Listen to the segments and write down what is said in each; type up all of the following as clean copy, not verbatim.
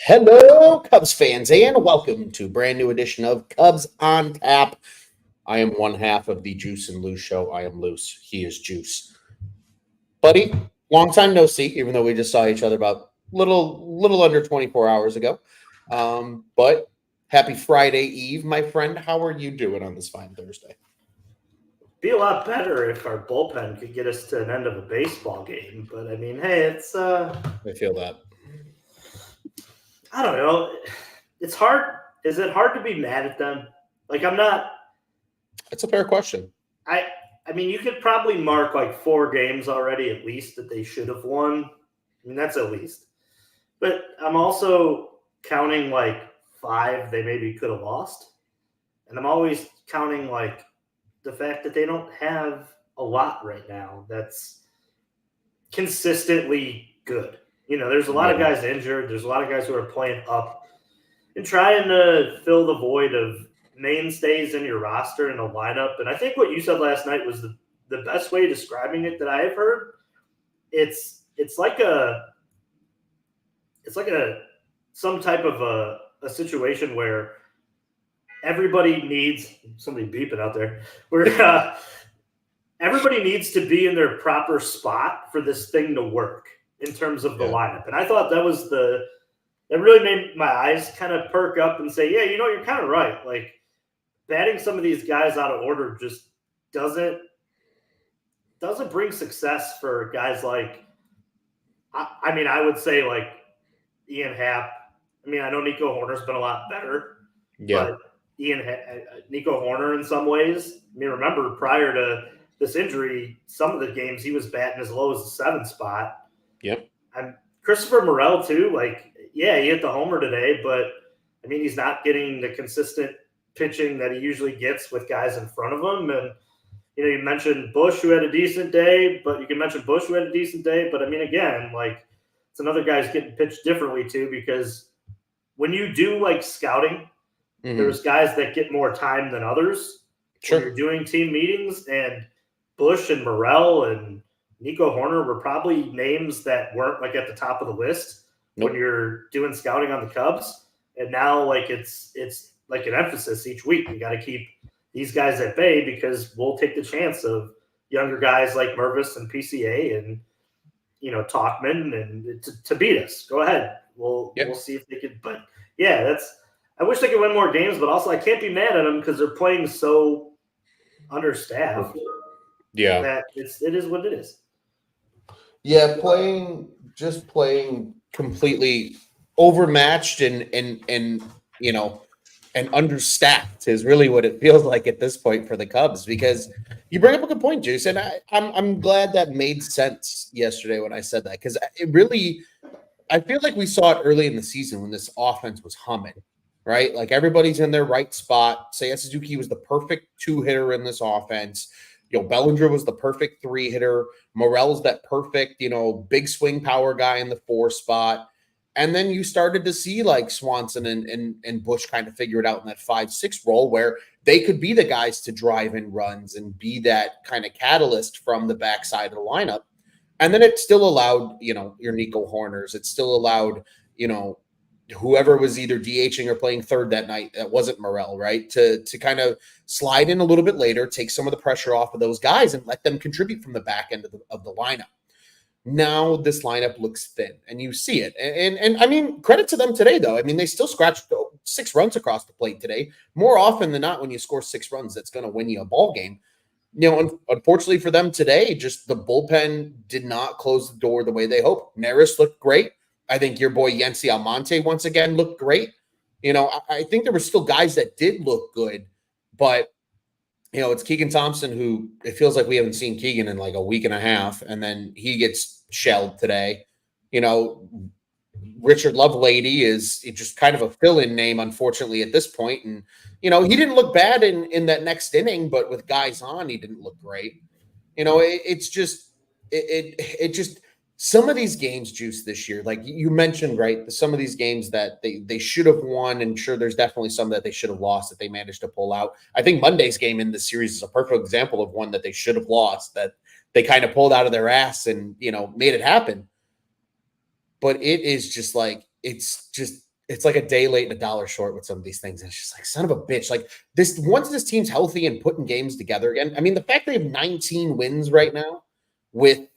Hello, Cubs fans, and welcome to a brand new edition of Cubs on Tap. I am one half of the Juice and Luce show. I am Luce. He is Juice. Buddy, long time no see, even though we just saw each other about little under 24 hours ago. But happy Friday Eve, my friend. How are you doing on this fine Thursday? Be a lot better if our bullpen could get us to an end of a baseball game. But I mean, hey, it's I feel that. I don't know. It's hard. Is it hard to be mad at them? Like, I'm not. That's a fair question. I mean, you could probably mark like 4 games already at least that they should have won. I mean, that's at least. But I'm also counting like 5 they maybe could have lost. And I'm always counting like the fact that they don't have a lot right now that's consistently good. You know, there's a lot of guys injured. There's a lot of guys who are playing up and trying to fill the void of mainstays in your roster and the lineup. And I think what you said last night was the best way of describing it that I have heard. It's like some type of a situation where everybody needs somebody beeping out there. Where everybody needs to be in their proper spot for this thing to work in terms of the lineup. And I thought that really made my eyes kind of perk up and say, yeah, you know, you're kind of right. Like, batting some of these guys out of order just doesn't bring success for guys like, I mean, I would say like Ian Happ. I mean, I know Nico Horner's been a lot better. Yeah. But Nico Horner in some ways. I mean, remember prior to this injury, some of the games he was batting as low as the 7th spot. Yep. And Christopher Morel too. Like, yeah, he hit the homer today, but I mean, he's not getting the consistent pitching that he usually gets with guys in front of him. And you know, you mentioned Bush who had a decent day, but you can mention Bush who had a decent day. But I mean, again, like it's another guy's getting pitched differently too, because when you do like scouting, there's guys that get more time than others. Sure. When you're doing team meetings, and Bush and Morel and Nico Horner were probably names that weren't like at the top of the list when you're doing scouting on the Cubs. And now like it's like an emphasis each week. We got to keep these guys at bay because we'll take the chance of younger guys like Mervis and PCA and, you know, Talkman and to beat us. Go ahead. We'll see if they could. But yeah, I wish they could win more games, but also I can't be mad at them because they're playing so understaffed. Yeah. That it is what it is. Yeah, playing completely overmatched and you know, and understaffed is really what it feels like at this point for the Cubs, because you bring up a good point, Juice, and I'm glad that made sense yesterday when I said that, because I feel like we saw it early in the season when this offense was humming, right? Like everybody's in their right spot. Seiya Suzuki was the perfect 2-hitter in this offense. You know, Bellinger was the perfect 3-hitter. Morel's that perfect, you know, big swing power guy in the 4 spot. And then you started to see like Swanson and Bush kind of figure it out in that 5-6 role where they could be the guys to drive in runs and be that kind of catalyst from the backside of the lineup. And then it still allowed, you know, your Nico Horners. It still allowed, you know, whoever was either DHing or playing third that night, that wasn't Morel, right? To kind of slide in a little bit later, take some of the pressure off of those guys and let them contribute from the back end of the lineup. Now this lineup looks thin, and you see it. And I mean, credit to them today, though. I mean, they still scratched 6 runs across the plate today. More often than not, when you score 6 runs, that's going to win you a ball game. You know, unfortunately for them today, just the bullpen did not close the door the way they hoped. Neris looked great. I think your boy Yency Almonte once again looked great. You know, I think there were still guys that did look good, but, you know, it's Keegan Thompson, who it feels like we haven't seen Keegan in like a week and a half, and then he gets shelled today. You know, Richard Lovelady is just kind of a fill-in name, unfortunately, at this point. And, you know, he didn't look bad in that next inning, but with guys on, he didn't look great. You know, it's just some of these games, Juice, this year, like you mentioned, right? Some of these games that they should have won, and sure, there's definitely some that they should have lost that they managed to pull out. I think Monday's game in this series is a perfect example of one that they should have lost, that they kind of pulled out of their ass and, you know, made it happen. But it is just like, it's just it's like a day late and a dollar short with some of these things. And it's just like, son of a bitch. Like this, once this team's healthy and putting games together again, I mean, the fact they have 19 wins right now with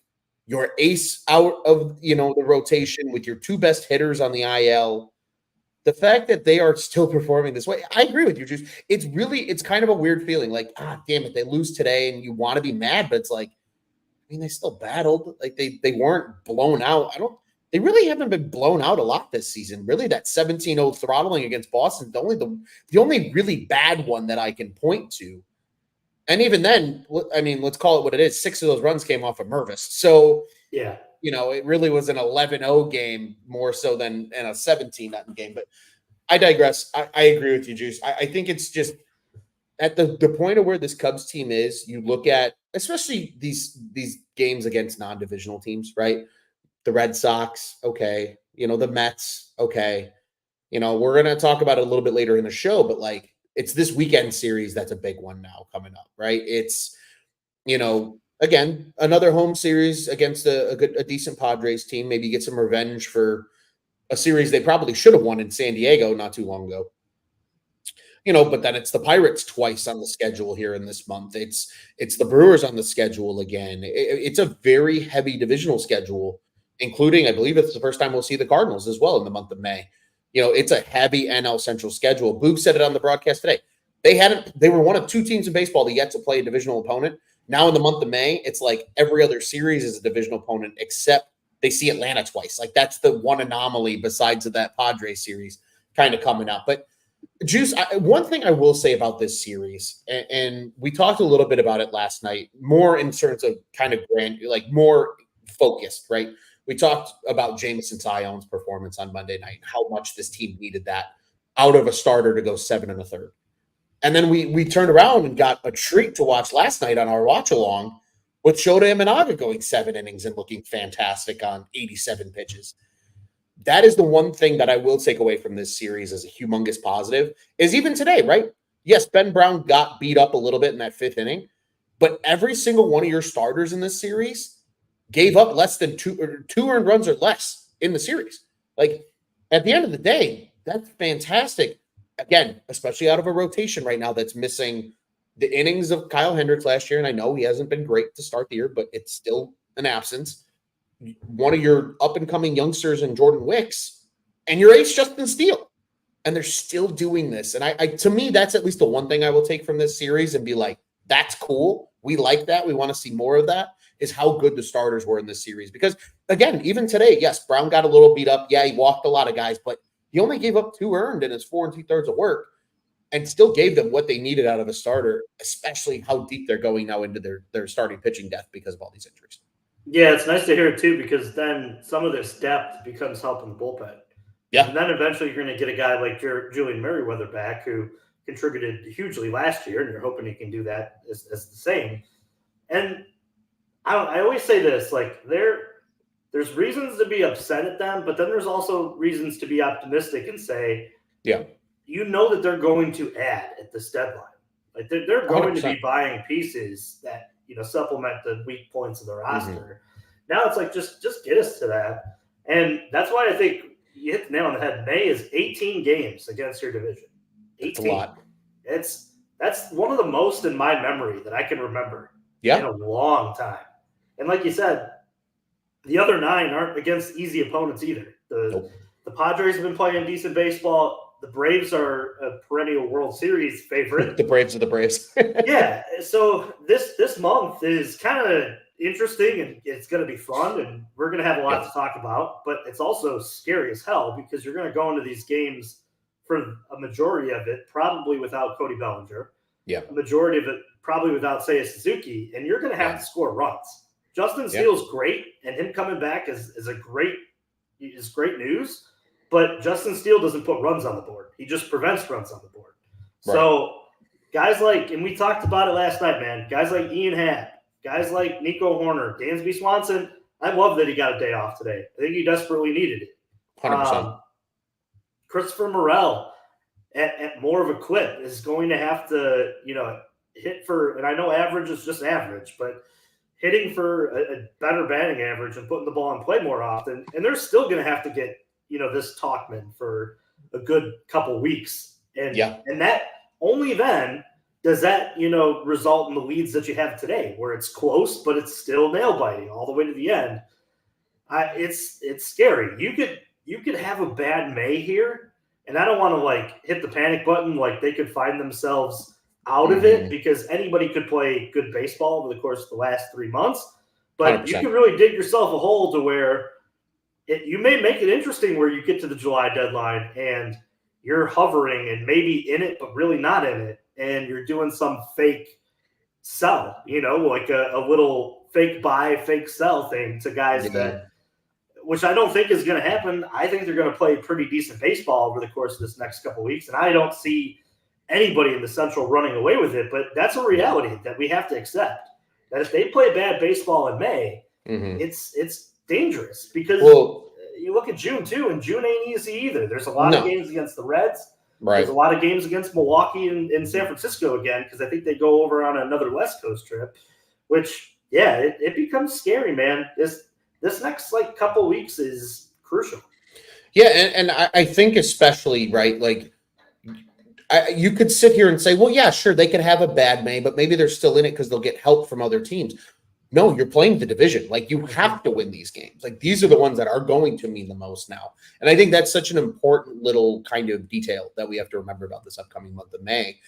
your ace out of, the rotation, with your two best hitters on the IL, the fact that they are still performing this way, I agree with you, Juice. It's kind of a weird feeling. Like, damn it, they lose today, and you want to be mad, but it's like, I mean, they still battled. Like they weren't blown out. They really haven't been blown out a lot this season. Really, that 17-0 throttling against Boston, the only really bad one that I can point to. And even then, I mean, let's call it what it is. 6 of those runs came off of Mervis. So yeah, it really was an 11-0 game more so than a 17-0 game. But I digress. I agree with you, Juice. I think it's just at the point of where this Cubs team is, you look at especially these games against non-divisional teams, right? The Red Sox, okay. The Mets, okay. We're going to talk about it a little bit later in the show, but like it's this weekend series that's a big one now coming up, right? It's, again, another home series against a decent Padres team. Maybe get some revenge for a series they probably should have won in San Diego not too long ago. But then it's the Pirates twice on the schedule here in this month. It's the Brewers on the schedule again. It's a very heavy divisional schedule, including, I believe it's the first time we'll see the Cardinals as well in the month of May. It's a heavy NL Central schedule. Boog said it on the broadcast today. They were one of two teams in baseball that yet to play a divisional opponent. Now in the month of May, it's like every other series is a divisional opponent, except they see Atlanta twice. Like that's the one anomaly besides that Padres series kind of coming up. But Juice, one thing I will say about this series, and we talked a little bit about it last night, more in terms of kind of like more focused, right? We talked about Jameson Taillon's performance on Monday night, how much this team needed that out of a starter to go 7 1/3. And then we turned around and got a treat to watch last night on our watch along with Shota Imanaga going 7 innings and looking fantastic on 87 pitches. That is the one thing that I will take away from this series as a humongous positive is even today, right? Yes, Ben Brown got beat up a little bit in that 5th inning, but every single one of your starters in this series gave up less than two earned runs or less in the series. Like at the end of the day, that's fantastic. Again, especially out of a rotation right now that's missing the innings of Kyle Hendricks last year. And I know he hasn't been great to start the year, but it's still an absence. One of your up-and-coming youngsters in Jordan Wicks, and your ace Justin Steele. And they're still doing this. And I to me, that's at least the one thing I will take from this series and be like, that's cool. We like that. We want to see more of that, is how good the starters were in this series. Because, again, even today, yes, Brown got a little beat up. Yeah, he walked a lot of guys, but he only gave up 2 earned in his 4 2/3 of work and still gave them what they needed out of a starter, especially how deep they're going now into their starting pitching depth because of all these injuries. Yeah, it's nice to hear it too, because then some of this depth becomes helping the bullpen. Yeah. And then eventually you're going to get a guy like Julian Merriweather back, who contributed hugely last year, and you're hoping he can do that as the same. And I always say this, like there's reasons to be upset at them, but then there's also reasons to be optimistic and say, yeah, that they're going to add at this deadline. Like they're going 100%. To be buying pieces that supplement the weak points of the roster. Mm-hmm. Now it's like just get us to that, and that's why I think you hit the nail on the head. May is 18 games against your division. 18. That's a lot. That's one of the most in my memory that I can remember. Yeah. In a long time. And like you said, the other 9 aren't against easy opponents either. The Padres have been playing decent baseball. The Braves are a perennial World Series favorite. The Braves are the Braves. Yeah. So this month is kind of interesting, and it's going to be fun, and we're going to have a lot to talk about. But it's also scary as hell, because you're going to go into these games for a majority of it probably without Cody Bellinger. Yeah. A majority of it probably without Seiya Suzuki, and you're going to have to score runs. Justin Steele's great, and him coming back is great news. But Justin Steele doesn't put runs on the board. He just prevents runs on the board. Right. So guys like, and we talked about it last night, man, guys like Ian Happ, guys like Nico Horner, Dansby Swanson, I love that he got a day off today. I think he desperately needed it. 100%. Christopher Morel at more of a clip is going to have to, hit for, and I know average is just average, but hitting for a better batting average and putting the ball in play more often. And they're still going to have to get, this Talkman for a good couple weeks. And Yeah. and that only then does that, result in the leads that you have today, where it's close, but it's still nail biting all the way to the end. It's scary. You could have a bad May here, and I don't want to like hit the panic button. Like they could find themselves out of it, because anybody could play good baseball over the course of the last 3 months. But 100%. you can really dig yourself a hole to where you may make it interesting, where you get to the July deadline and you're hovering and maybe in it, but really not in it. And you're doing some fake sell, like a little fake buy, fake sell thing to guys which I don't think is going to happen. I think they're going to play pretty decent baseball over the course of this next couple of weeks. And I don't see anybody in the Central running away with it, but that's a reality that we have to accept, that if they play bad baseball in May, it's dangerous, because you look at June too, and June ain't easy either. There's a lot of games against the Reds. Right. There's a lot of games against Milwaukee and San Francisco again, because I think they go over on another West Coast trip, which, it becomes scary, man. This next couple weeks is crucial. Yeah, and I think especially, right, like you could sit here and say, well, yeah, sure, they could have a bad May, but maybe they're still in it because they'll get help from other teams. No, you're playing the division. Like, you have to win these games. Like, these are the ones that are going to mean the most now. And I think that's such an important little kind of detail that we have to remember about this upcoming month of May,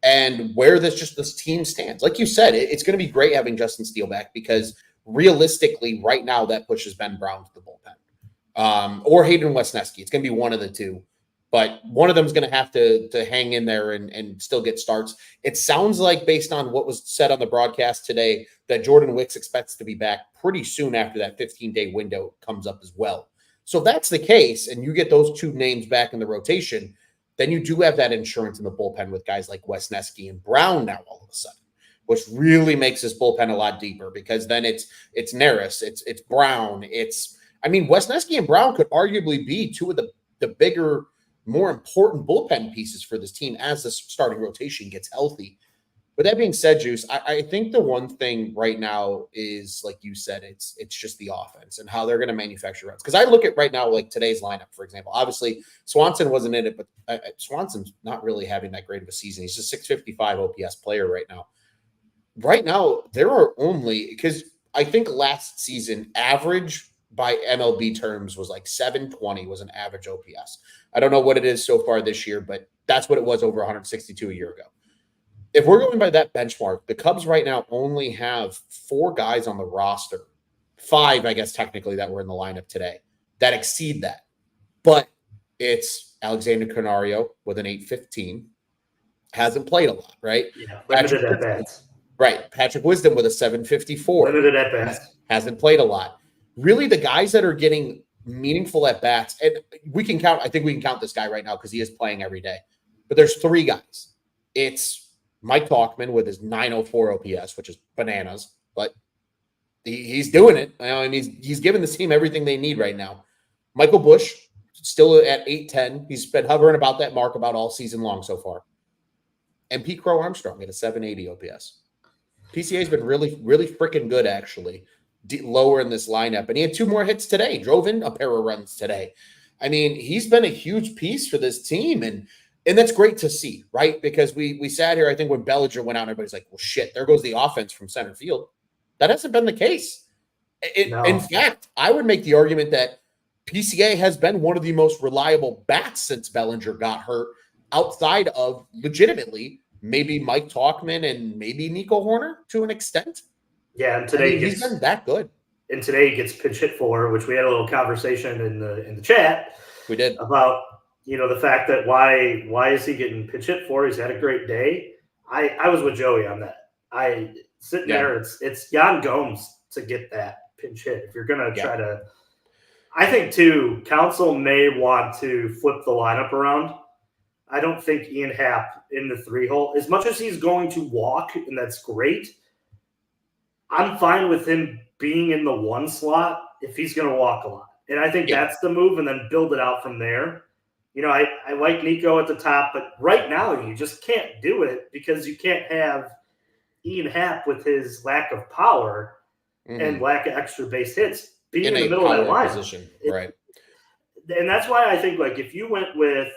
and where this team stands. Like you said, it's going to be great having Justin Steele back, because realistically right now that pushes Ben Brown to the bullpen, or Hayden Wesneski. It's going to be one of the two, but one of them is going to have to hang in there and still get starts. It sounds like, based on what was said on the broadcast today, that Jordan Wicks expects to be back pretty soon after that 15-day window comes up as well. So if that's the case, and you get those two names back in the rotation, then you do have that insurance in the bullpen with guys like Wesneski and Brown now all of a sudden, which really makes this bullpen a lot deeper, because then it's Neris, it's Brown, Wesneski and Brown could arguably be two of the bigger, more important bullpen pieces for this team as the starting rotation gets healthy. With that being said, Juice, I think the one thing right now is, like you said, it's just the offense and how they're going to manufacture runs. Because I look at right now, like today's lineup, for example. Obviously, Swanson wasn't in it, but Swanson's not really having that great of a season. He's a 655 OPS player right now. Right now, there are only, because I think last season, average by MLB terms was like 720 was an average OPS. I don't know what it is so far this year, but that's what it was over 162 a year ago. If we're going by that benchmark, the Cubs right now only have 4 guys on the roster, 5, I guess, technically, that were in the lineup today, that exceed that. But it's Alexander Canario with an 815, hasn't played a lot, right? Yeah, limited at bats. Right. Patrick Wisdom with a 754. Limited at bats. Hasn't played a lot. Really, the guys that are getting meaningful at bats, and I think we can count this guy right now because he is playing every day. But there's 3 guys. It's Mike Tauchman with his 904 OPS, which is bananas, but he's doing it. He's giving this team everything they need right now. Michael Busch, still at 810. He's been hovering about that mark about all season long so far. And Pete Crow Armstrong at a 780 OPS. PCA's been really, really freaking good, actually, lower in this lineup. And he had 2 more hits today, drove in a pair of runs today. He's been a huge piece for this team, and that's great to see, right? Because we sat here, I think, when Bellinger went out, everybody's like, well, shit, there goes the offense from center field. That hasn't been the case. No. In fact, I would make the argument that PCA has been one of the most reliable bats since Bellinger got hurt, outside of, legitimately, maybe Mike Tauchman and maybe Nico Horner to an extent. Yeah, and today he's been that good. And today he gets pinch hit for, which we had a little conversation in the chat. We did. About the fact that why is he getting pinch hit for? He's had a great day. I was with Joey on that. There, it's Jan Gomes to get that pinch hit. If you're gonna try to, I think too, Council may want to flip the lineup around. I don't think Ian Happ in the 3-hole, as much as he's going to walk, and that's great. I'm fine with him being in the 1 slot if he's going to walk a lot. And I think that's the move, and then build it out from there. I like Nico at the top, but right now you just can't do it because you can't have Ian Happ with his lack of power and lack of extra base hits being in the middle of that line. Right. and that's why I think like if you went with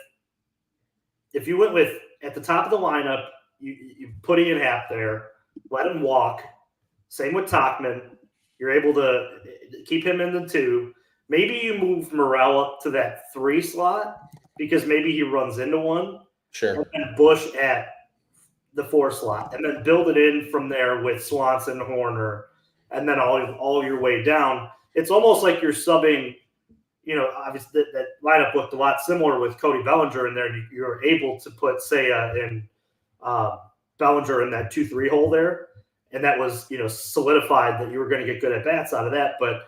at the top of the lineup, you put Ian Happ there, let him walk. Same with Tachman. You're able to keep him in the 2. Maybe you move Morel up to that 3 slot because maybe he runs into one. Sure. And then Bush at the 4 slot, and then build it in from there with Swanson, Horner, and then all your way down. It's almost like you're subbing. Obviously that lineup looked a lot similar with Cody Bellinger in there. You're able to put Seiya and Bellinger in that 2-3 hole there, and that was solidified that you were going to get good at bats out of that. But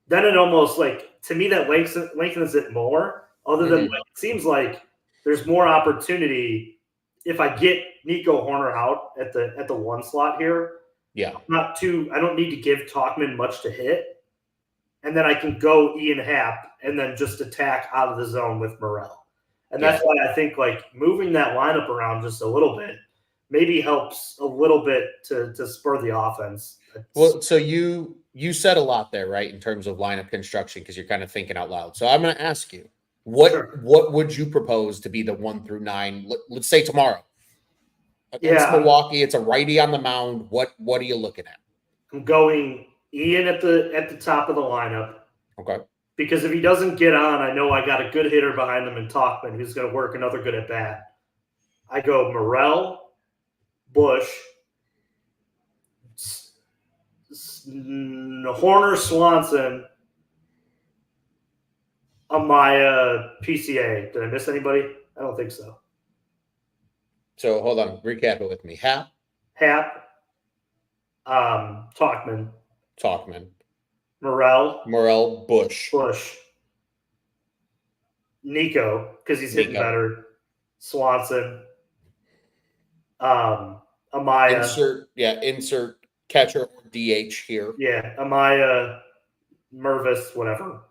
then it almost like to me that lengthens it more. Other than it seems like there's more opportunity if I get Nico Horner out at the 1 slot here. Yeah, I don't need to give Tachman much to hit. And then I can go Ian Happ and then just attack out of the zone with Morel. And that's why I think like moving that lineup around just a little bit maybe helps a little bit to spur the offense. Well, so you said a lot there, right, in terms of lineup construction because you're kind of thinking out loud. So I'm going to ask you, what would you propose to be the 1 through 9? Let's say tomorrow against Milwaukee. It's a righty on the mound. What are you looking at? I'm going Ian at the top of the lineup. Okay. Because if he doesn't get on, I know I got a good hitter behind him in Tachman who's going to work another good at bat. I go Morel, Bush, Horner, Swanson, Amaya, PCA. Did I miss anybody? I don't think so. So hold on. Recap it with me. Happ, Tachman, Morel, Bush, Nico, because he's hitting better, Swanson, Amaya. Insert catcher or DH here. Yeah, Amaya, Mervis, whatever.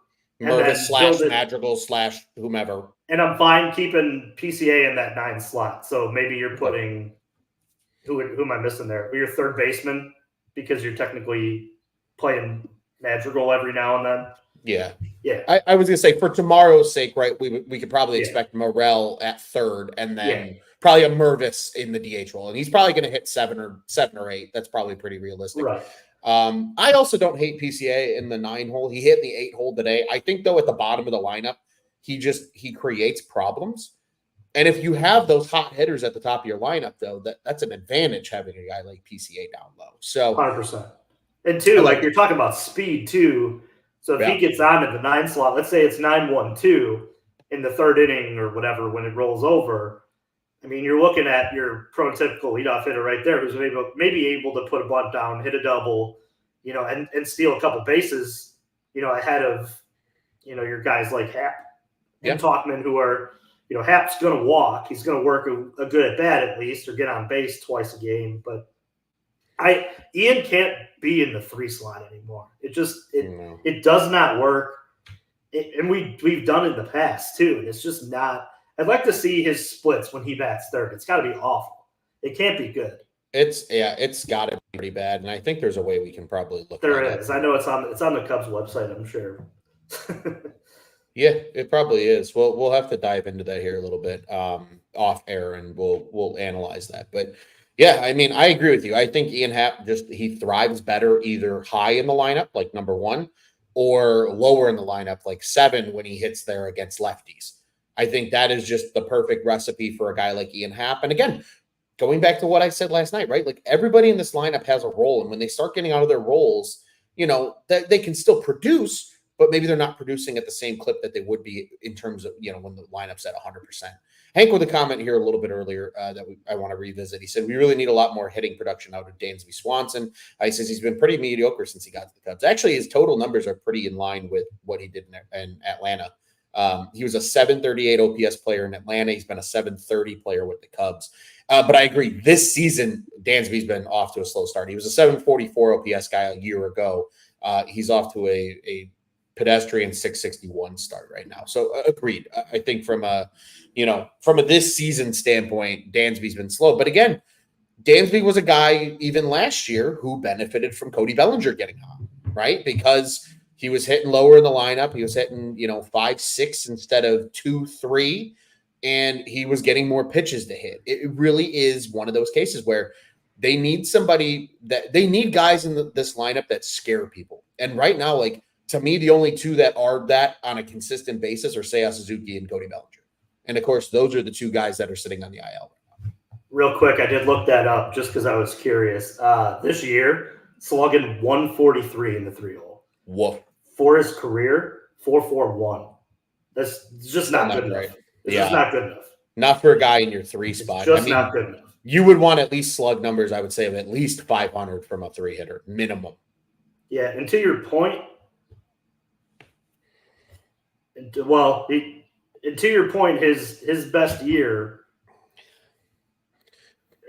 Mervis / Madrigal / whomever. And I'm fine keeping PCA in that 9 slot. So maybe you're putting who am I missing there? Your third baseman, because you're technically playing Madrigal every now and then. Yeah. Yeah. I was gonna say for tomorrow's sake, right? We could probably expect Morel at 3rd and then probably a Mervis in the DH role. And he's probably gonna hit 7 or 8. That's probably pretty realistic. Right. I also don't hate PCA in the 9 hole. He hit in the 8 hole today. I think though at the bottom of the lineup, he creates problems. And if you have those hot hitters at the top of your lineup, though, that's an advantage having a guy like PCA down low. So 100%. And two, like you're talking about speed too. So if he gets on at the 9 slot, let's say it's 9-1-2 in the 3rd inning or whatever when it rolls over. I mean, you're looking at your prototypical leadoff hitter right there who's maybe able to put a bunt down, hit a double, and steal a couple bases, ahead of, your guys like Happ and Tachman who are, Happ's going to walk. He's going to work a good at bat at least or get on base twice a game. But Ian can't be in the 3 slot anymore. It does not work. And we've done it in the past too. And it's just not. I'd like to see his splits when he bats 3rd. It's got to be awful. It can't be good. It's got to be pretty bad. And I think there's a way we can probably look. There is. I know it's on the Cubs website. I'm sure. Yeah, it probably is. We'll have to dive into that here a little bit off air, and we'll analyze that. But yeah, I mean, I agree with you. I think Ian Happ he thrives better either high in the lineup, like number 1, or lower in the lineup, like 7 when he hits there against lefties. I think that is just the perfect recipe for a guy like Ian Happ. And again, going back to what I said last night, right? Like everybody in this lineup has a role, and when they start getting out of their roles, they can still produce. But maybe they're not producing at the same clip that they would be in terms of, when the lineup's at 100%. Hank with a comment here a little bit earlier that I want to revisit. He said, we really need a lot more hitting production out of Dansby Swanson. He says he's been pretty mediocre since he got to the Cubs. Actually, his total numbers are pretty in line with what he did in Atlanta. He was a 738 OPS player in Atlanta. He's been a 730 player with the Cubs. But I agree. This season, Dansby's been off to a slow start. He was a 744 OPS guy a year ago. He's off to a pedestrian 661 start right now. So agreed. I think from a this season standpoint, Dansby's been slow. But again, Dansby was a guy even last year who benefited from Cody Bellinger getting on, right? Because He was hitting lower in the lineup. He was hitting, 5-6 instead of 2-3, and he was getting more pitches to hit. It really is one of those cases where they need guys in this lineup that scare people. And right now, like, to me, the only two that are that on a consistent basis are Seiya Suzuki and Cody Bellinger. And of course, those are the two guys that are sitting on the IL. Real quick, I did look that up just because I was curious. This year, slugging 143 in the 3-hole. Whoa. For his career, 4.41. That's just not good enough. Right. It's just not good enough. Not for a guy in your 3 spot. Just not good enough. You would want at least slug numbers, I would say, of at least 500 from a 3 hitter, minimum. Yeah, and to your point, his best year.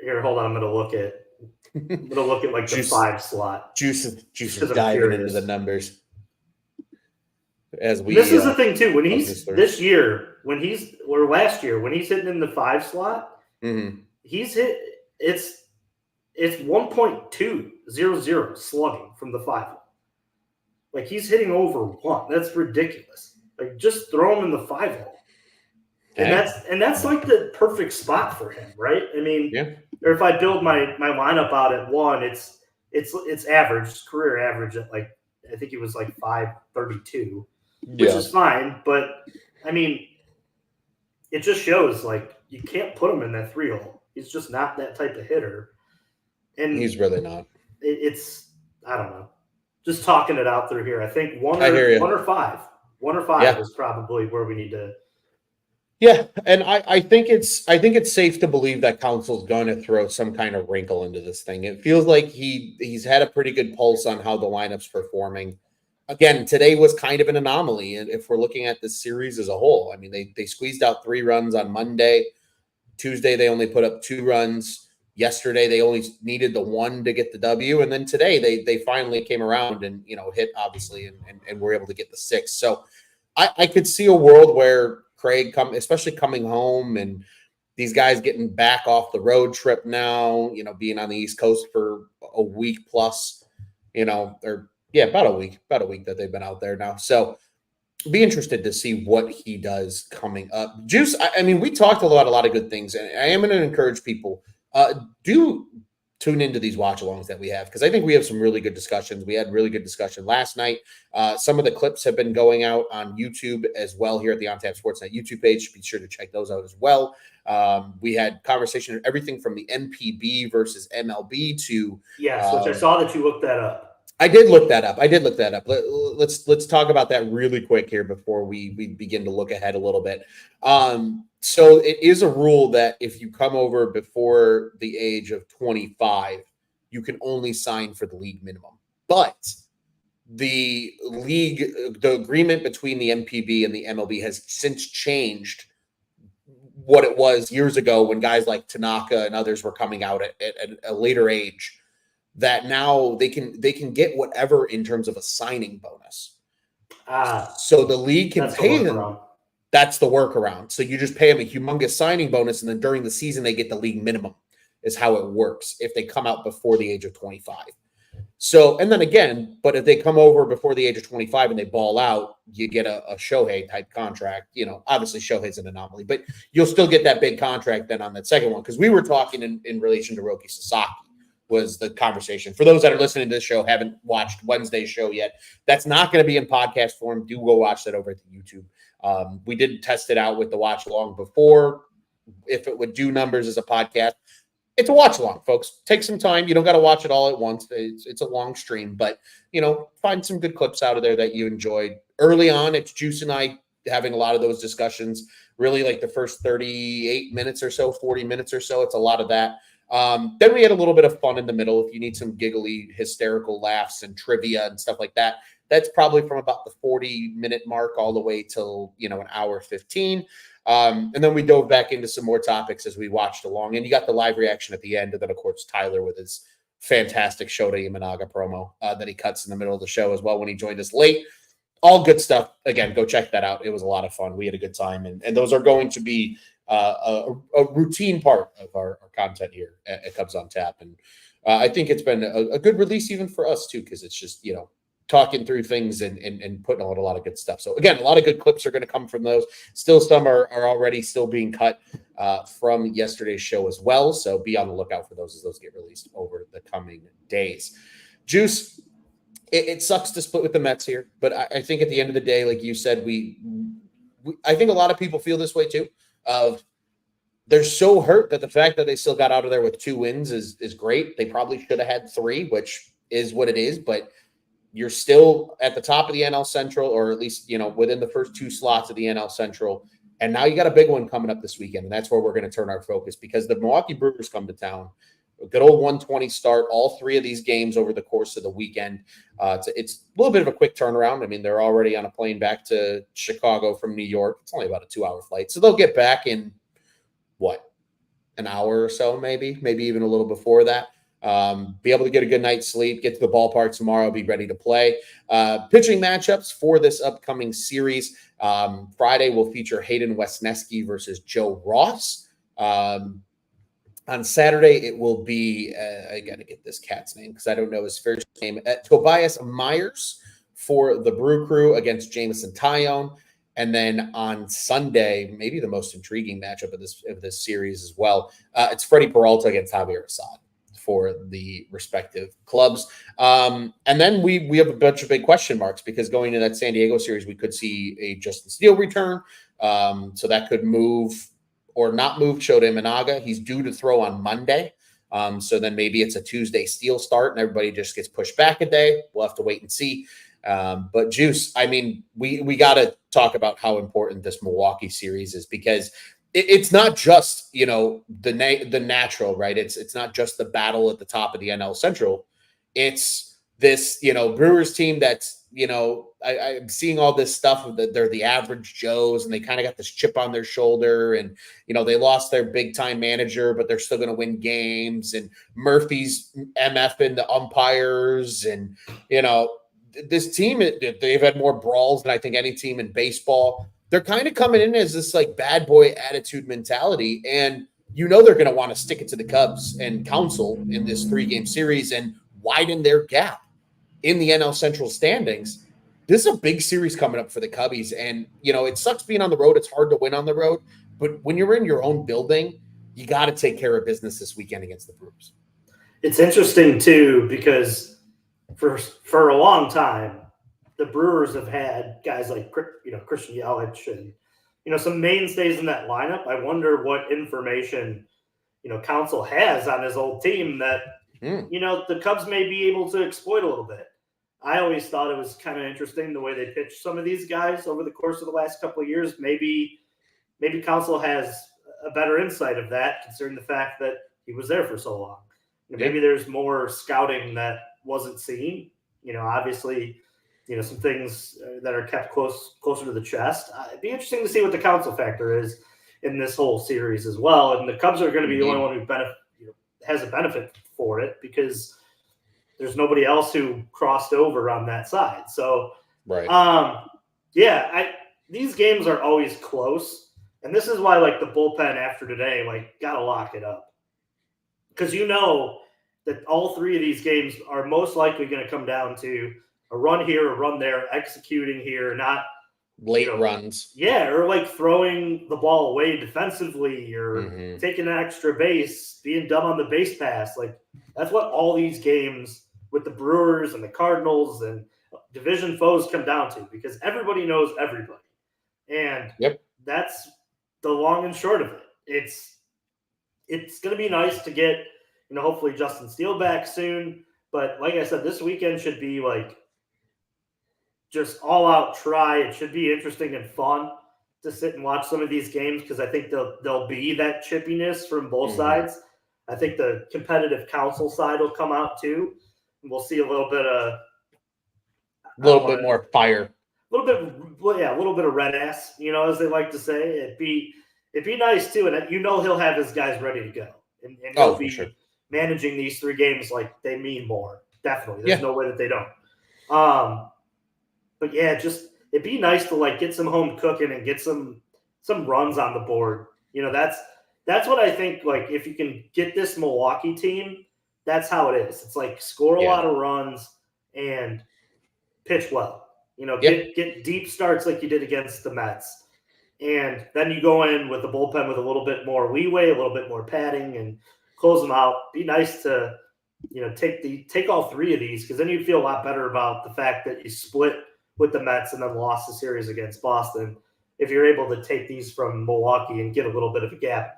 Here, hold on. I'm gonna look at like the 5 slot. Juice is diving into the numbers. This is the thing too. When he's last year, when he's hitting in the 5 slot, he's hit. It's 1.200 slugging from the 5. Like, he's hitting over 1. That's ridiculous. Like, just throw him in the 5 hole. And that's like the perfect spot for him, right? I mean, or if I build my lineup out at 1, it's average, career average at, like, I think he was like 532, which is fine. But I mean, it just shows, like, you can't put him in that 3 hole. He's just not that type of hitter. And he's really not. It's I don't know. Just talking it out through here. I think 1 or 5. 1 or 5 is probably where we need to. Yeah, and I think it's safe to believe that Council's going to throw some kind of wrinkle into this thing. It feels like he's had a pretty good pulse on how the lineup's performing. Again, today was kind of an anomaly, and if we're looking at this series as a whole, I mean, they squeezed out 3 runs on Monday. Tuesday they only put up 2 runs. Yesterday they only needed the 1 to get the W, and then today they finally came around and hit, obviously, and were able to get the 6. So I could see a world where Craig especially coming home, and these guys getting back off the road trip now, being on the East Coast for a week plus, about a week that they've been out there now. So be interested to see what he does coming up. Juice, I mean, we talked about a lot of good things, and I am going to encourage people, do tune into these watch-alongs that we have, because I think we have some really good discussions. We had really good discussion last night. Some of the clips have been going out on YouTube as well here at the OnTap Sportsnet YouTube page. Be sure to check those out as well. We had conversation, everything from the NPB versus MLB to... Yes, which I saw that you looked that up. I did look that up. Let's talk about that really quick here before we begin to look ahead a little bit. So it is a rule that if you come over before the age of 25, you can only sign for the league minimum. But the agreement between the MPB and the MLB has since changed what it was years ago when guys like Tanaka and others were coming out at a later age, that now they can get whatever in terms of a signing bonus. So the league can pay them. That's the workaround. So you just pay them a humongous signing bonus, and then during the season they get the league minimum, is how it works if they come out before the age of 25. So, and then again, but if they come over before the age of 25 and they ball out, you get a Shohei type contract. Obviously Shohei's an anomaly, but you'll still get that big contract then on that second one. Because we were talking in relation to Roki Sasaki was the conversation. For those that are listening to this show, haven't watched Wednesday's show yet, that's not going to be in podcast form. Do go watch that over at the YouTube. We did test it out with the watch along before, if it would do numbers as a podcast. It's a watch along, folks. Take some time. You don't got to watch it all at once. It's a long stream, but find some good clips out of there that you enjoyed. Early on, it's Juice and I having a lot of those discussions. Really, like the first 38 minutes or so, 40 minutes or so. It's a lot of that. Then we had a little bit of fun in the middle. If you need some giggly, hysterical laughs and trivia and stuff like that, that's probably from about the 40-minute mark all the way till, an hour 15. And then we dove back into some more topics as we watched along. And you got the live reaction at the end. And then, of course, Tyler with his fantastic Shota Imanaga promo that he cuts in the middle of the show as well when he joined us late. All good stuff. Again, go check that out. It was a lot of fun. We had a good time. And those are going to be a routine part of our content here at Cubs on Tap. And I think it's been a good release even for us, too, because it's just, talking through things and putting out a lot of good stuff. So again, a lot of good clips are going to come from those. Still, some are already still being cut from yesterday's show as well. So be on the lookout for those as those get released over the coming days. Juice, it sucks to split with the Mets here, but I think at the end of the day, like you said, I think a lot of people feel this way too. They're so hurt that the fact that they still got out of there with 2 wins is great. They probably should have had 3, which is what it is, but you're still at the top of the NL Central, or at least, within the first 2 slots of the NL Central. And now you got a big one coming up this weekend. And that's where we're going to turn our focus, because the Milwaukee Brewers come to town. A good old 120 start, all 3 of these games over the course of the weekend. It's a little bit of a quick turnaround. I mean, they're already on a plane back to Chicago from New York. It's only about a 2-hour flight. So they'll get back in, an hour or so, maybe even a little before that. Be able to get a good night's sleep, get to the ballpark tomorrow, be ready to play. Pitching matchups for this upcoming series. Friday will feature Hayden Wesneski versus Joe Ross. On Saturday, it will be, I got to get this cat's name because I don't know his first name, Tobias Myers for the Brew Crew against Jameson Tyone. And then on Sunday, maybe the most intriguing matchup of this series as well, it's Freddie Peralta against Javier Assad for the respective clubs. And then we have a bunch of big question marks, because going into that San Diego series, we could see a Justin Steele return. So that could move or not move Shota Imanaga. He's due to throw on Monday. So then maybe it's a Tuesday Steele start and everybody just gets pushed back a day. We'll have to wait and see. But Juice, I mean, we got to talk about how important this Milwaukee series is, because it's not just, the natural, right? It's not just the battle at the top of the NL Central. It's this, Brewers team that's, I'm seeing all this stuff that they're the average Joes and they kind of got this chip on their shoulder, and, they lost their big time manager, but they're still going to win games, and Murphy's MFing the umpires, and, this team, they've had more brawls than I think any team in baseball. They're kind of coming in as this like bad boy attitude mentality. And they're going to want to stick it to the Cubs and Council in this 3-game series and widen their gap in the NL Central standings. This is a big series coming up for the Cubbies. And, it sucks being on the road. It's hard to win on the road. But when you're in your own building, you got to take care of business this weekend against the Brewers. It's interesting, too, because for a long time, the Brewers have had guys like, Christian Yelich and, some mainstays in that lineup. I wonder what information, Council has on his old team that, the Cubs may be able to exploit a little bit. I always thought it was kind of interesting the way they pitched some of these guys over the course of the last couple of years. Maybe Council has a better insight of that, considering the fact that he was there for so long. Maybe there's more scouting that wasn't seen. Obviously, some things that are kept closer to the chest. It'd be interesting to see what the Council factor is in this whole series as well. And the Cubs are going to be the only one who has a benefit for it, because there's nobody else who crossed over on that side. So, right. These games are always close, and this is why the bullpen after today gotta lock it up, because that all 3 of these games are most likely going to come down to a run here, a run there, executing here, not late runs. Yeah, or throwing the ball away defensively, or taking an extra base, being dumb on the base pass. That's what all these games with the Brewers and the Cardinals and division foes come down to, because everybody knows everybody. And that's the long and short of it. It's going to be nice to get, hopefully Justin Steele back soon. But like I said, this weekend should be just all out try. It should be interesting and fun to sit and watch some of these games, because I think there'll be that chippiness from both sides. I think the competitive Council side will come out too. And we'll see a little bit more fire. A little bit of red ass, as they like to say. It'd be nice too. And he'll have his guys ready to go. And he'll be managing these 3 games like they mean more. Definitely. There's no way that they don't. But just it'd be nice to get some home cooking and get some runs on the board. That's what I think. If you can get this Milwaukee team, that's how it is. It's score a lot of runs and pitch well. Yep. Get deep starts like you did against the Mets. And then you go in with the bullpen with a little bit more leeway, a little bit more padding, and close them out. Be nice to, take all three of these, because then you'd feel a lot better about the fact that you split with the Mets and then lost the series against Boston. If you're able to take these from Milwaukee and get a little bit of a gap,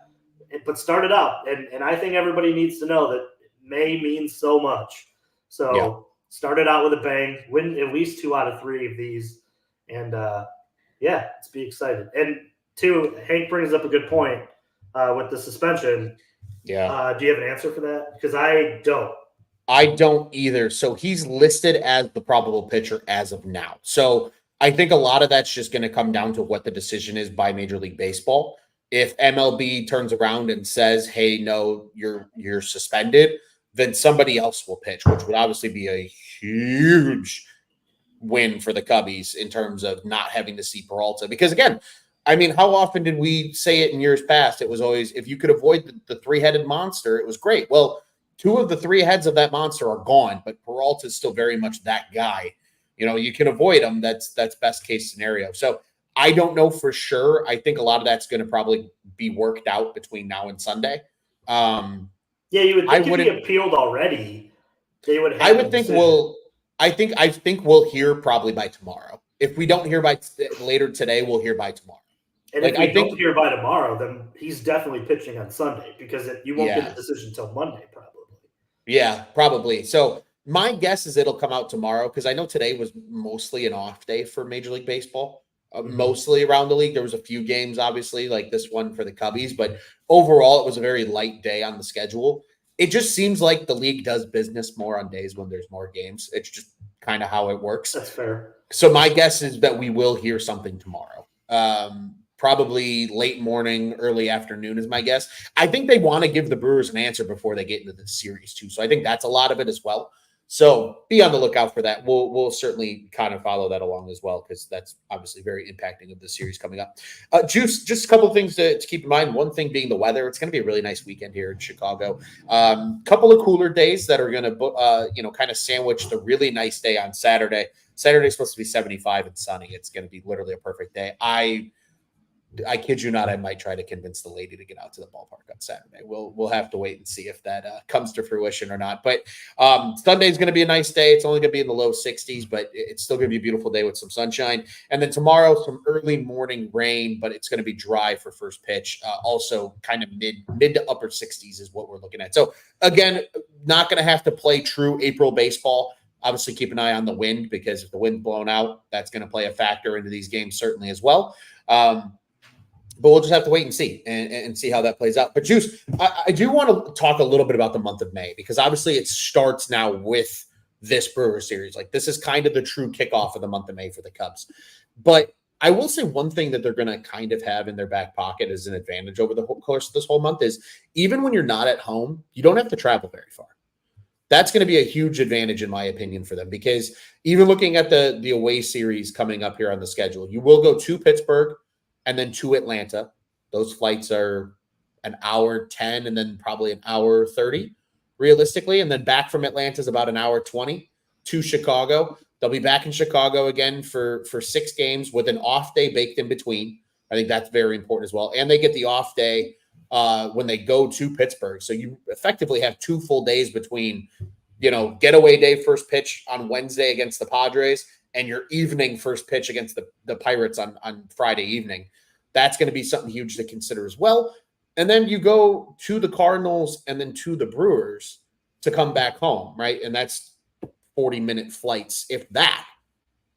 but start it out. And I think everybody needs to know that May means so much. So start it out with a bang, win at least 2 out of 3 of these, and let's be excited. And 2, Hank brings up a good point with the suspension. Yeah. Do you have an answer for that? Because I don't. I don't either. So he's listed as the probable pitcher as of now. So I think a lot of that's just going to come down to what the decision is by Major League Baseball. If MLB turns around and says, "Hey, no, you're suspended," then somebody else will pitch, which would obviously be a huge win for the Cubbies in terms of not having to see Peralta. Because again, I mean, how often did we say it in years past? It was always, if you could avoid the 3-headed monster, it was great. Well, 2 of the 3 heads of that monster are gone, but Peralta is still very much that guy. You can avoid him. That's best case scenario. So I don't know for sure. I think a lot of that's going to probably be worked out between now and Sunday. You would think if he appealed already, they would have I would think I think we'll hear probably by tomorrow. If we don't hear by later today, we'll hear by tomorrow. And if we don't hear by tomorrow, then he's definitely pitching on Sunday, because you won't get a decision until Monday, probably. Yeah, probably. So my guess is it'll come out tomorrow, because I know today was mostly an off day for Major League Baseball. Mostly around the league. There was a few games, obviously, like this one for the Cubbies, but overall, it was a very light day on the schedule. It just seems like the league does business more on days when there's more games. It's just kind of how it works. That's fair. So my guess is that we will hear something tomorrow. Probably late morning, early afternoon is my guess. I think they want to give the Brewers an answer before they get into the series too. So I think that's a lot of it as well. So be on the lookout for that. We'll certainly kind of follow that along as well, because that's obviously very impacting of the series coming up. Juice, just a couple of things to keep in mind. One thing being the weather. It's going to be a really nice weekend here in Chicago. Couple of cooler days that are going to kind of sandwich the really nice day on Saturday. Saturday's supposed to be 75 and sunny. It's going to be literally a perfect day. I kid you not, I might try to convince the lady to get out to the ballpark on Saturday. We'll have to wait and see if that comes to fruition or not. But Sunday's going to be a nice day. It's only going to be in the low 60s, but it's still going to be a beautiful day with some sunshine. And then tomorrow, some early morning rain, but it's going to be dry for first pitch. Also, kind of mid to upper 60s is what we're looking at. So again, not going to have to play true April baseball. Obviously, keep an eye on the wind, because if the wind's blown out, that's going to play a factor into these games certainly as well. But we'll just have to wait and see and see how that plays out. But Juice, I do want to talk a little bit about the month of May, because obviously it starts now with this Brewer series. Like, this is kind of the true kickoff of the month of May for the Cubs. But I will say one thing that they're going to kind of have in their back pocket as an advantage over the course of this whole month is, even when you're not at home, you don't have to travel very far. That's going to be a huge advantage, in my opinion, for them, because even looking at the away series coming up here on the schedule, you will go to Pittsburgh and then to Atlanta. Those flights are an hour 10 and then probably an hour 30 realistically. And then back from Atlanta is about an hour 20 to Chicago. They'll be back in Chicago again for 6 games with an off day baked in between. I think that's very important as well. And they get the off day when they go to Pittsburgh. So you effectively have 2 full days between, getaway day first pitch on Wednesday against the Padres and your evening first pitch against the Pirates on Friday evening. That's going to be something huge to consider as well. And then you go to the Cardinals and then to the Brewers to come back home, right? And that's 40-minute flights, if that,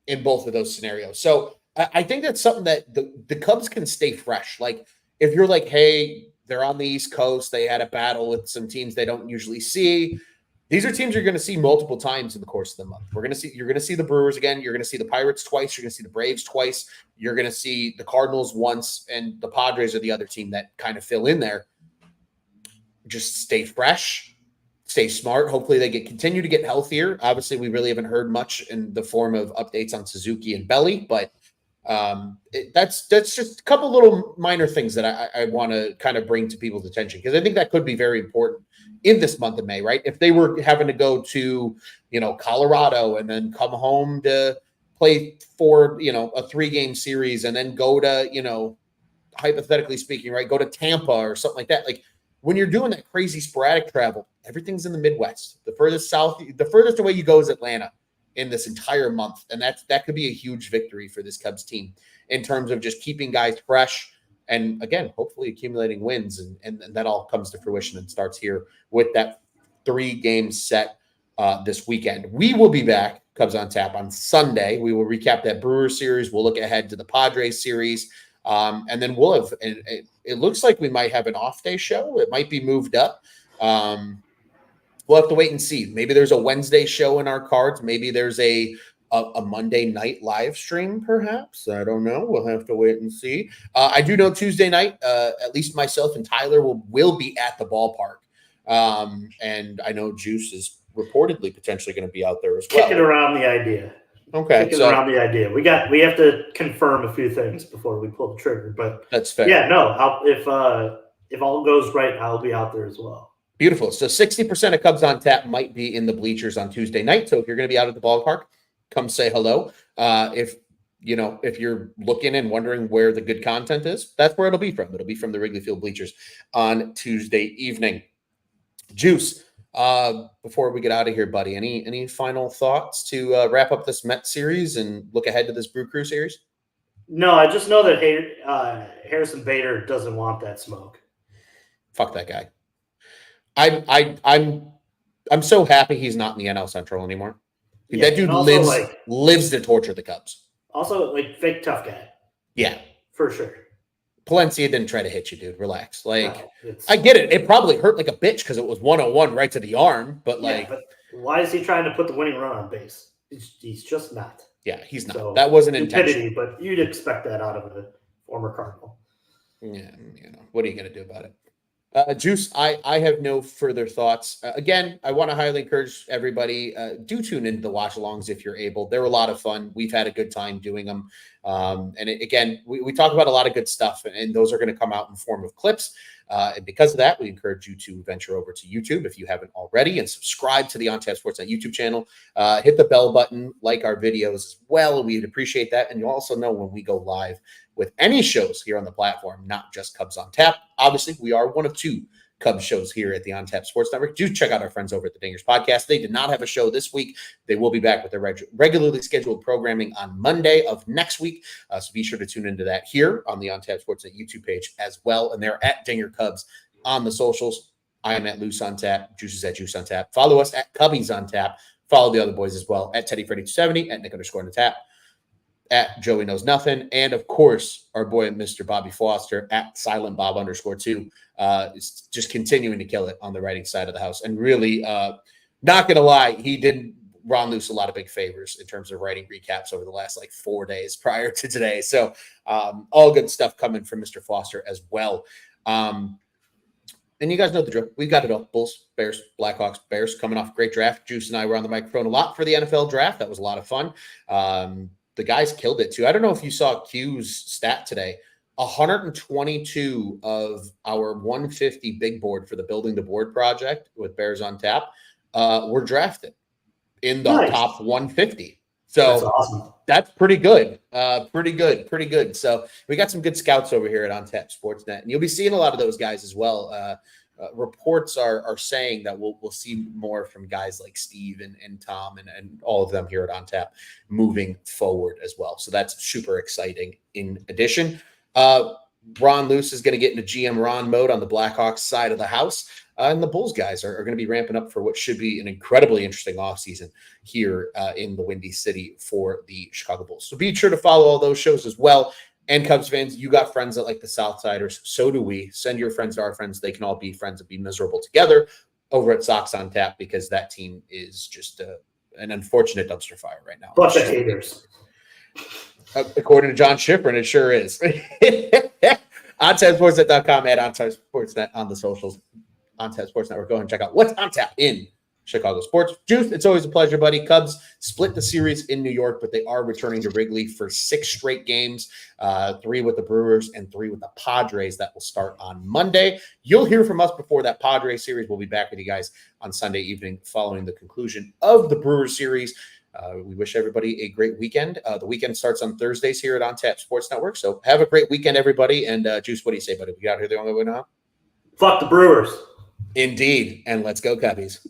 in both of those scenarios. So I think that's something that the Cubs can stay fresh. Like, if you're like, hey, they're on the East Coast, they had a battle with some teams they don't usually see. These are teams you're going to see multiple times in the course of the month. You're going to see the Brewers again. You're going to see the Pirates twice. You're going to see the Braves twice. You're going to see the Cardinals once, and the Padres are the other team that kind of fill in there. Just stay fresh, stay smart. Hopefully they continue to get healthier. Obviously, we really haven't heard much in the form of updates on Suzuki and Belly, but that's just a couple little minor things that I want to kind of bring to people's attention, because I think that could be very important in this month of May, right? If they were having to go to, Colorado and then come home to play for, a 3-game series and then go to, hypothetically speaking, right, go to Tampa or something like that. Like when you're doing that crazy sporadic travel, everything's in the Midwest. The furthest away you go is Atlanta in this entire month. And that could be a huge victory for this Cubs team in terms of just keeping guys fresh and, again, hopefully accumulating wins. And that all comes to fruition and starts here with that 3-game set this weekend. We will be back, Cubs on Tap, on Sunday. We will recap that Brewers series. We'll look ahead to the Padres series. And then we'll have, it looks like we might have an off-day show. It might be moved up. We'll have to wait and see. Maybe there's a Wednesday show in our cards. Maybe there's a Monday night live stream, perhaps. I don't know. We'll have to wait and see. I do know Tuesday night, at least myself and Tyler will be at the ballpark. And I know Juice is reportedly potentially going to be out there as well. Kicking around the idea. Okay. Around the idea. We have to confirm a few things before we pull the trigger, but that's fair. Yeah, no, if all goes right, I'll be out there as well. Beautiful. So 60% of Cubs on Tap might be in the bleachers on Tuesday night. So if you're going to be out at the ballpark, come say hello. If you're looking and wondering where the good content is, that's where it'll be from. It'll be from the Wrigley Field bleachers on Tuesday evening. Juice, before we get out of here, buddy, any final thoughts to wrap up this Met series and look ahead to this Brew Crew series? No, I just know that Harrison Bader doesn't want that smoke. Fuck that guy. I'm so happy he's not in the NL Central anymore. Yeah, that dude lives to torture the Cubs. Also, fake tough guy. Yeah, for sure. Palencia didn't try to hit you, dude. Relax. I get it. It probably hurt like a bitch because it was 101 right to the arm. But but why is he trying to put the winning run on base? He's just not. Yeah, he's not. So, that wasn't intentional. But you'd expect that out of a former Cardinal. Yeah, what are you going to do about it? Juice, I have no further thoughts. Again, I want to highly encourage everybody, do tune into the watch-alongs if you're able. They're a lot of fun. We've had a good time doing them. We talk about a lot of good stuff, and those are going to come out in form of clips. And because of that, we encourage you to venture over to YouTube if you haven't already and subscribe to the On Tap Sportsnet YouTube channel. Hit the bell button, like our videos as well. We'd appreciate that. And you'll also know when we go live with any shows here on the platform, not just Cubs on Tap. Obviously, we are one of 2 Cubs shows here at the On Tap Sports Network. Do check out our friends over at the Dingers Podcast. They did not have a show this week. They will be back with their regularly scheduled programming on Monday of next week. So be sure to tune into that here on the On Tap Sportsnet YouTube page as well. And they're at Dinger Cubs on the socials. I am at Luce on Tap. Juice is at Juice on Tap. Follow us at Cubbies on Tap. Follow the other boys as well at TeddyFreddy270, at Nick_on-the-Tap, at Joey Knows Nothing, and of course, our boy Mr. Bobby Foster at Silent Bob _2 is just continuing to kill it on the writing side of the house. And really, not gonna lie, he did Ron Luce a lot of big favors in terms of writing recaps over the last 4 days prior to today. So all good stuff coming from Mr. Foster as well. And you guys know the drill. We've got it all. Bulls, Bears, Blackhawks, Bears coming off a great draft. Juice and I were on the microphone a lot for the NFL draft. That was a lot of fun. The guys killed it too. I don't know if you saw Q's stat today. 122 of our 150 big board for the Building the Board project with Bears on Tap were drafted in the top 150. So that's awesome. That's pretty good. Pretty good. So we got some good scouts over here at On Tap Sportsnet, and you'll be seeing a lot of those guys as well. Reports are saying that we'll see more from guys like Steve and Tom and all of them here at On Tap moving forward as well. So that's super exciting. In addition, Ron Luce is going to get into GM Ron mode on the Blackhawks side of the house. And the Bulls guys are going to be ramping up for what should be an incredibly interesting offseason here in the Windy City for the Chicago Bulls. So be sure to follow all those shows as well. And Cubs fans, you got friends that like the Southsiders. So do we. Send your friends to our friends. They can all be friends and be miserable together over at Sox on Tap, because that team is just an unfortunate dumpster fire right now. Bunch of haters. According to John Schifrin, it sure is. OnTapSportsNet.com at OnTapSportsNet on the socials. On Tap Sports Network. Go ahead and check out what's on tap in Chicago sports. Juice, it's always a pleasure, buddy. Cubs split the series in New York, but they are returning to Wrigley for 6 straight games, 3 with the Brewers and 3 with the Padres. That will start on Monday. You'll hear from us before that Padres series. We'll be back with you guys on Sunday evening following the conclusion of the Brewers series. We wish everybody a great weekend. The weekend starts on Thursdays here at On Tap Sports Network. So have a great weekend, everybody. And Juice, what do you say, buddy? We got here the only way now? Fuck the Brewers. Indeed. And let's go, Cubbies.